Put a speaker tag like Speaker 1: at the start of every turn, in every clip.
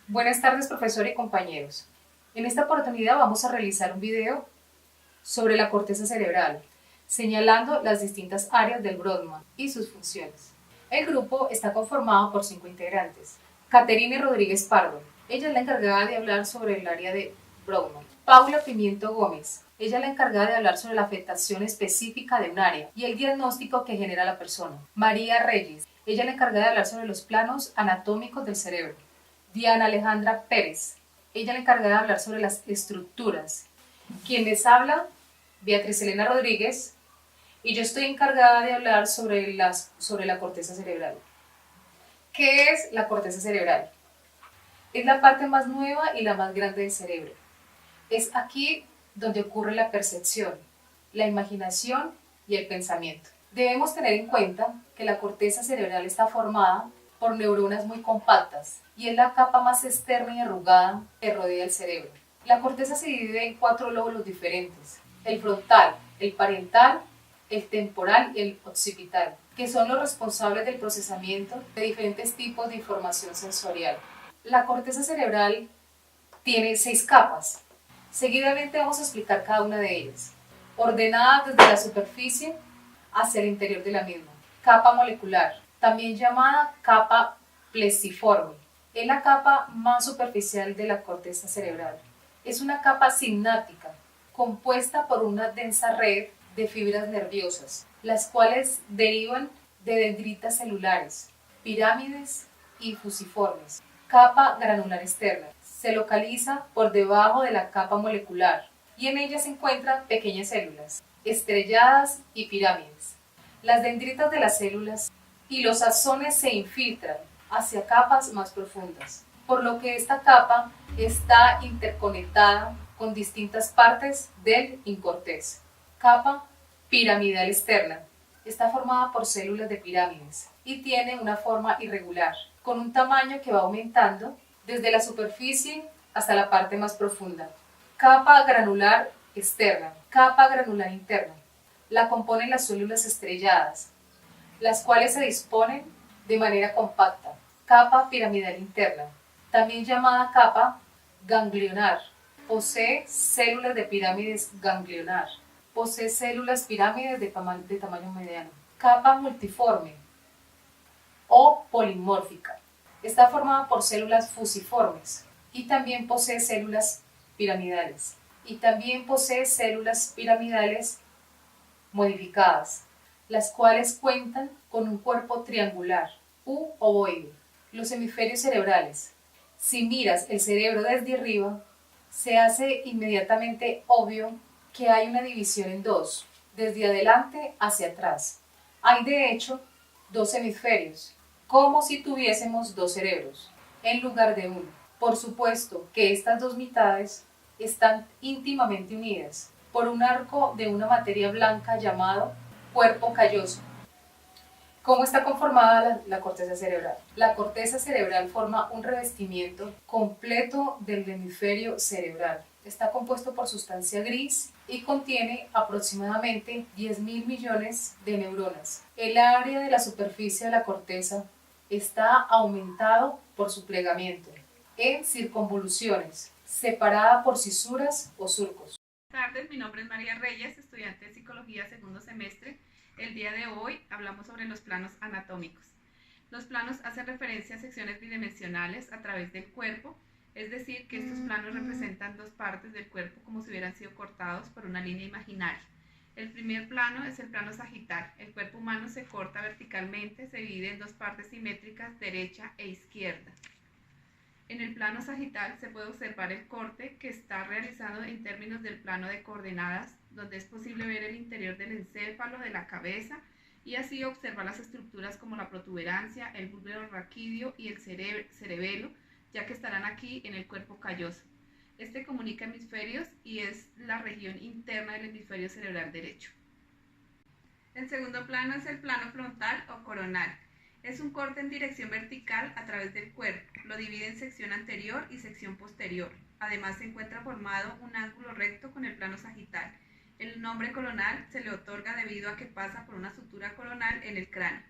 Speaker 1: Buenas tardes, profesor y compañeros. En esta oportunidad vamos a realizar un video sobre la corteza cerebral, señalando las distintas áreas del Brodmann y sus funciones. El grupo está conformado por 5 integrantes. Caterine Rodríguez Pardo, ella es la encargada de hablar sobre el área de Brodmann. Paula Pimiento Gómez, ella es la encargada de hablar sobre la afectación específica de un área y el diagnóstico que genera la persona. María Reyes, ella es la encargada de hablar sobre los planos anatómicos del cerebro. Diana Alejandra Pérez, ella es la encargada de hablar sobre las estructuras. Quien les habla, Beatriz Elena Rodríguez, y yo estoy encargada de hablar sobre la corteza cerebral. ¿Qué es la corteza cerebral? Es la parte más nueva y la más grande del cerebro. Es aquí donde ocurre la percepción, la imaginación y el pensamiento. Debemos tener en cuenta que la corteza cerebral está formada por neuronas muy compactas y es la capa más externa y arrugada que rodea el cerebro. La corteza se divide en 4 lóbulos diferentes: el frontal, el parietal, el temporal y el occipital, que son los responsables del procesamiento de diferentes tipos de información sensorial. La corteza cerebral tiene 6 capas. Seguidamente vamos a explicar cada una de ellas, ordenadas desde la superficie hacia el interior de la misma. Capa molecular, también llamada capa plesiforme, es la capa más superficial de la corteza cerebral. Es una capa sináptica, compuesta por una densa red de fibras nerviosas, las cuales derivan de dendritas celulares, pirámides y fusiformes. Capa granular externa, se localiza por debajo de la capa molecular y en ella se encuentran pequeñas células, estrelladas y pirámides. Las dendritas de las células y los axones se infiltran hacia capas más profundas, por lo que esta capa está interconectada con distintas partes del incortez. Capa piramidal externa. Está formada por células de pirámides y tiene una forma irregular, con un tamaño que va aumentando desde la superficie hasta la parte más profunda. Capa granular externa. Capa granular interna. La componen las células estrelladas, las cuales se disponen de manera compacta. Capa piramidal interna, también llamada capa ganglionar. Posee células de pirámides ganglionar. Posee células pirámides de tamaño mediano. Capa multiforme o polimórfica. Está formada por células fusiformes y también posee células piramidales. Y también posee células piramidales modificadas, las cuales cuentan con un cuerpo triangular u ovoide. Los hemisferios cerebrales. Si miras el cerebro desde arriba, se hace inmediatamente obvio que hay una división en dos, desde adelante hacia atrás. Hay de hecho 2 hemisferios, como si tuviésemos 2 cerebros, en lugar de uno. Por supuesto que estas 2 mitades están íntimamente unidas por un arco de una materia blanca llamado cuerpo calloso. ¿Cómo está conformada la corteza cerebral? La corteza cerebral forma un revestimiento completo del hemisferio cerebral. Está compuesto por sustancia gris y contiene aproximadamente 10.000 millones de neuronas. El área de la superficie de la corteza está aumentado por su plegamiento en circunvoluciones, separada por cisuras o surcos.
Speaker 2: Buenas tardes, mi nombre es María Reyes, estudiante de Psicología segundo semestre. El día de hoy hablamos sobre los planos anatómicos. Los planos hacen referencia a secciones bidimensionales a través del cuerpo, es decir, que estos planos representan 2 partes del cuerpo como si hubieran sido cortados por una línea imaginaria. El primer plano es el plano sagital. El cuerpo humano se corta verticalmente, se divide en 2 partes simétricas, derecha e izquierda. En el plano sagital se puede observar el corte que está realizado en términos del plano de coordenadas, donde es posible ver el interior del encéfalo, de la cabeza, y así observar las estructuras como la protuberancia, el bulbo raquídeo y el cerebelo, ya que estarán aquí en el cuerpo calloso. Este comunica hemisferios y es la región interna del hemisferio cerebral derecho. El segundo plano es el plano frontal o coronal. Es un corte en dirección vertical a través del cuerpo. Lo divide en sección anterior y sección posterior. Además se encuentra formado un ángulo recto con el plano sagital. El nombre coronal se le otorga debido a que pasa por una sutura coronal en el cráneo.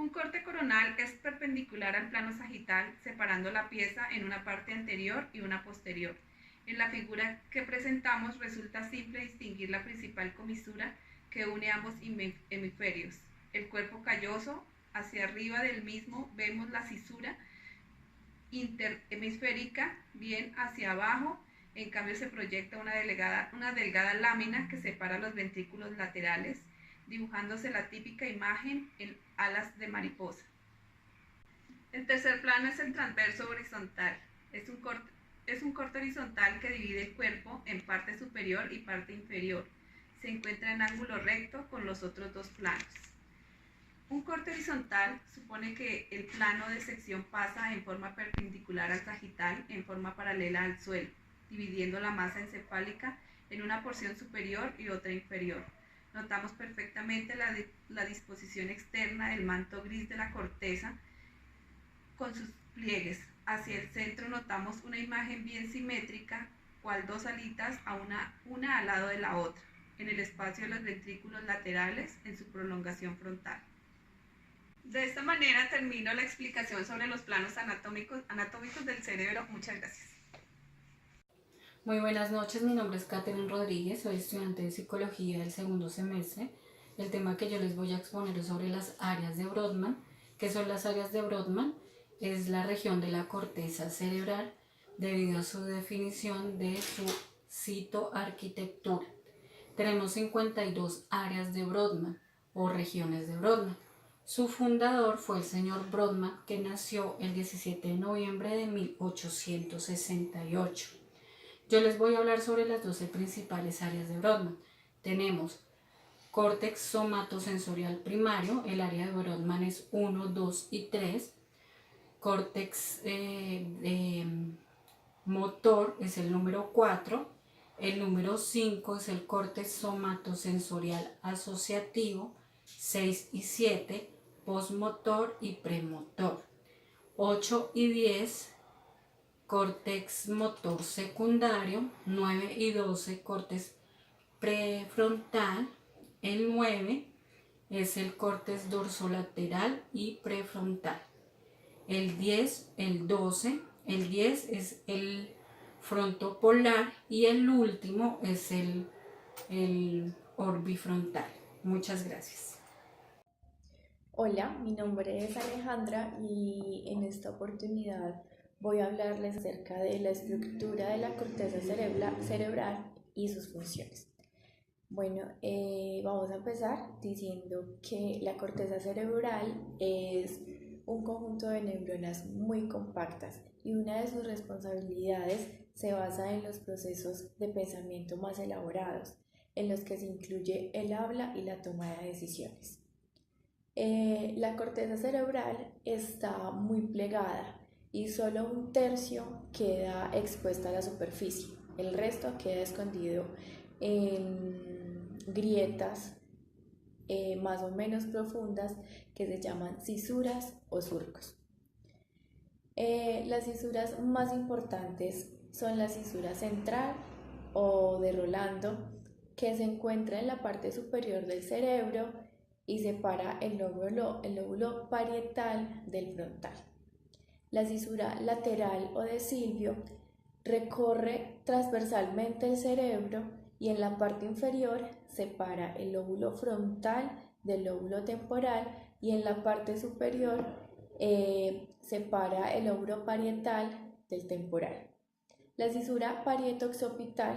Speaker 2: Un corte coronal es perpendicular al plano sagital, separando la pieza en una parte anterior y una posterior. En la figura que presentamos resulta simple distinguir la principal comisura que une ambos hemisferios. El cuerpo calloso, hacia arriba del mismo vemos la cisura interhemisférica, bien hacia abajo, en cambio se proyecta una delgada lámina que separa los ventrículos laterales, dibujándose la típica imagen en alas de mariposa. El tercer plano es el transverso horizontal. Es un corte horizontal que divide el cuerpo en parte superior y parte inferior. Se encuentra en ángulo recto con los otros dos planos. Un corte horizontal supone que el plano de sección pasa en forma perpendicular al sagital en forma paralela al suelo, dividiendo la masa encefálica en una porción superior y otra inferior. Notamos perfectamente la disposición externa del manto gris de la corteza con sus pliegues. Hacia el centro notamos una imagen bien simétrica, cual dos alitas una al lado de la otra, en el espacio de los ventrículos laterales en su prolongación frontal. De esta manera termino la explicación sobre los planos anatómicos del cerebro. Muchas gracias.
Speaker 3: Muy buenas noches, mi nombre es Katherine Rodríguez, soy estudiante de Psicología del segundo semestre. El tema que yo les voy a exponer es sobre las áreas de Brodmann. ¿Qué son las áreas de Brodmann? Es la región de la corteza cerebral debido a su definición de su citoarquitectura. Tenemos 52 áreas de Brodmann o regiones de Brodmann. Su fundador fue el señor Brodmann, que nació el 17 de noviembre de 1868. Yo les voy a hablar sobre las 12 principales áreas de Brodmann. Tenemos córtex somatosensorial primario, el área de Brodmann es 1, 2 y 3. Córtex motor es el número 4. El número 5 es el córtex somatosensorial asociativo, 6 y 7, postmotor y premotor. 8 y 10, córtex motor secundario. 9 y 12, córtex prefrontal. El 9 es el córtex dorsolateral y prefrontal. El 10, el 12, el 10 es el frontopolar y el último es el orbifrontal. Muchas gracias.
Speaker 4: Hola, mi nombre es Alejandra y en esta oportunidad voy a hablarles acerca de la estructura de la corteza cerebral y sus funciones. Bueno, vamos a empezar diciendo que la corteza cerebral es un conjunto de neuronas muy compactas y una de sus responsabilidades se basa en los procesos de pensamiento más elaborados, en los que se incluye el habla y la toma de decisiones. La corteza cerebral está muy plegada y solo un tercio queda expuesta a la superficie. El resto queda escondido en grietas más o menos profundas que se llaman cisuras o surcos. Las cisuras más importantes son la cisura central o de Rolando, que se encuentra en la parte superior del cerebro y separa el lóbulo parietal del frontal. La cisura lateral o de Silvio recorre transversalmente el cerebro y en la parte inferior separa el lóbulo frontal del lóbulo temporal y en la parte superior separa el lóbulo parietal del temporal. La cisura parieto-occipital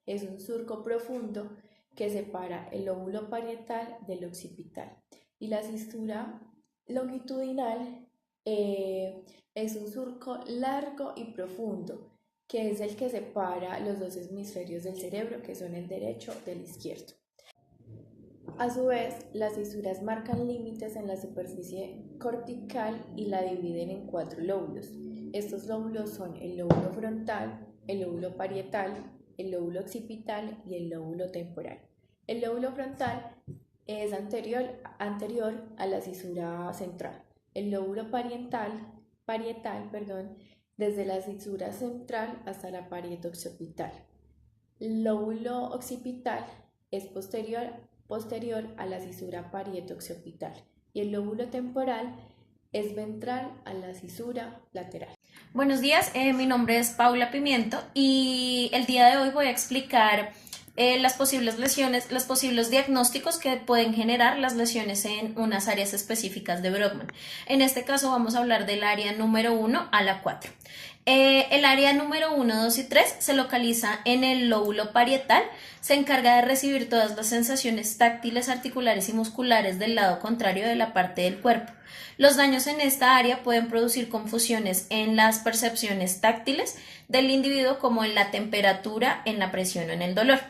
Speaker 4: es un surco profundo que separa el lóbulo parietal del occipital y la cisura longitudinal es un surco largo y profundo que es el que separa los dos hemisferios del cerebro, que son el derecho del izquierdo. A su vez, las cisuras marcan límites en la superficie cortical y la dividen en 4 lóbulos. Estos lóbulos son el lóbulo frontal, el lóbulo parietal, el lóbulo occipital y el lóbulo temporal. El lóbulo frontal es anterior a la cisura central. El lóbulo parietal, desde la cisura central hasta la parieto-occipital. El lóbulo occipital es posterior a la cisura parieto-occipital y el lóbulo temporal es ventral a la cisura lateral.
Speaker 5: Buenos días, mi nombre es Paula Pimiento y el día de hoy voy a explicar las posibles lesiones, los posibles diagnósticos que pueden generar las lesiones en unas áreas específicas de Brodmann. En este caso vamos a hablar del área número 1 a la 4. El área número 1, 2 y 3 se localiza en el lóbulo parietal, se encarga de recibir todas las sensaciones táctiles, articulares y musculares del lado contrario de la parte del cuerpo. Los daños en esta área pueden producir confusiones en las percepciones táctiles del individuo, como en la temperatura, en la presión o en el dolor.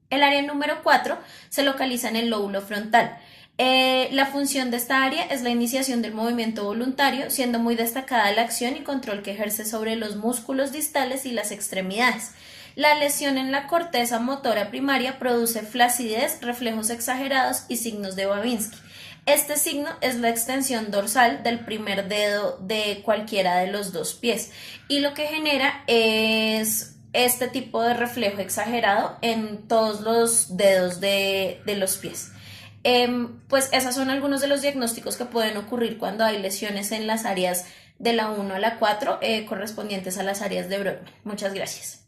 Speaker 5: El área número 4 se localiza en el lóbulo frontal. La función de esta área es la iniciación del movimiento voluntario, siendo muy destacada la acción y control que ejerce sobre los músculos distales y las extremidades. La lesión en la corteza motora primaria produce flacidez, reflejos exagerados y signos de Babinski. Este signo es la extensión dorsal del primer dedo de cualquiera de los dos pies y lo que genera es este tipo de reflejo exagerado en todos los dedos de los pies. Pues esos son algunos de los diagnósticos que pueden ocurrir cuando hay lesiones en las áreas de la 1 a la 4 correspondientes a las áreas de Brodmann. Muchas gracias.